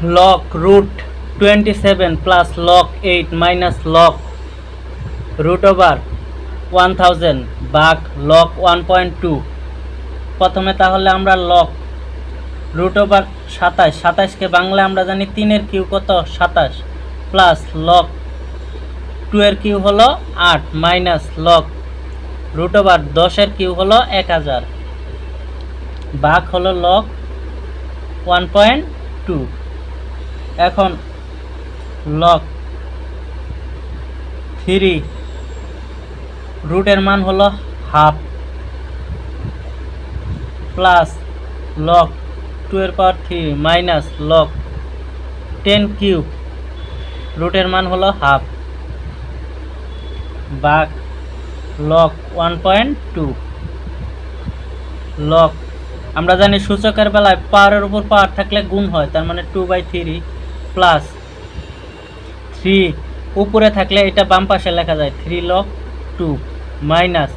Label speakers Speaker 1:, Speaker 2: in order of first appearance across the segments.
Speaker 1: Log root 27 plus log 8 minus log root over 1000 ভাগ log 1.2। প্রথমে তাহলে আমরা লগ রুট ওভার 27কে বাংলায় আমরা জানি 3 এর কিউ কত 27 প্লাস লগ 2 এর কিউ হলো 8 মাইনাস লগ রুট ওভার 10 এর কিউ হলো 1000 ভাগ হলো লগ 1.2। এখন লগ 3 রুটের মান হলো হাফ প্লাস লগ 2 এর পাওয়ার 3 মাইনাস লগ 10 কিউব রুটের মান হলো হাফ ভাগ লগ 1.2। লগ আমরা জানি সূচকের বেলায় পাওয়ারের উপর পাওয়ার থাকলে গুণ হয়, তার মানে 2/3 প্লাস 3 উপরে থাকলে এটা বাম পাশে লেখা যায় 3 লগ 2 মাইনাস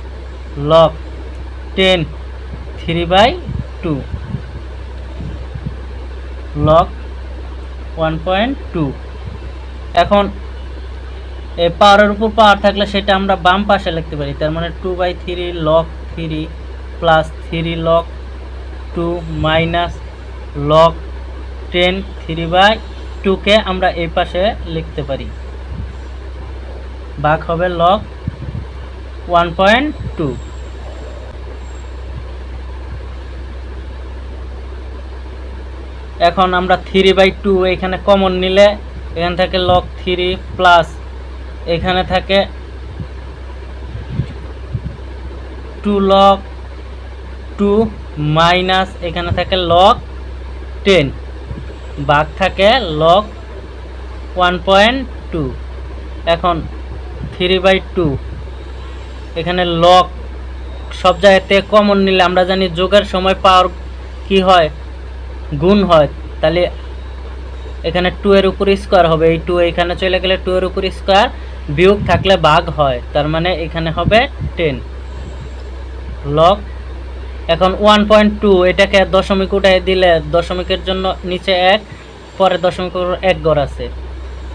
Speaker 1: লগ 10 3/2 লগ 1.2। এখন এই পাওয়ারের উপর পাওয়ার থাকলে সেটা আমরা বাম পাশে লিখতে পারি, তার মানে 2/3 log 3 plus 3 log 2 minus log 10 3/2কে আমরা এই পাশে লিখতে পারি, ভাগ হবে লগ 1.2। এখন আমরা 3/2 এখানে কমন নিলে এখান থেকে লগ 3 প্লাস এখানে থাকে 2 লগ 2 মাইনাস এখানে থাকে লগ 10 ভাগ থাকে লগ 1.2। এখন 3/2 এখানে লগ সব জায়গাতে কমন নিলে আমরা জানি যোগের সময় পাওয়ার কি হয় গুণ হয়, তাহলে এখানে 2 এর উপর স্কয়ার হবে, এই 2 এখানে চলে গেলে 2 এর উপর স্কয়ার বিয়োগ থাকলে ভাগ হয়, তার মানে এখানে হবে 10 লগ। এখন 1.2 এটাকে দশমিক উঠাই দিলে দশমিকের জন্য নিচে 1 পরে দশমিকের উপর 1 ঘর আছে।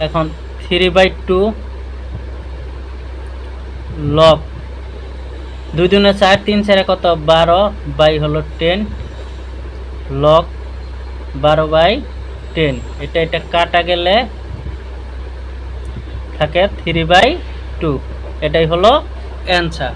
Speaker 1: এখন 3/2 লগ 2 দুনে 4 3 4 কত 12 বাই হলো 10 লগ 12/10। এটা কাটা গেলে থাকে 3/2। এটাই হলো অ্যান্সার।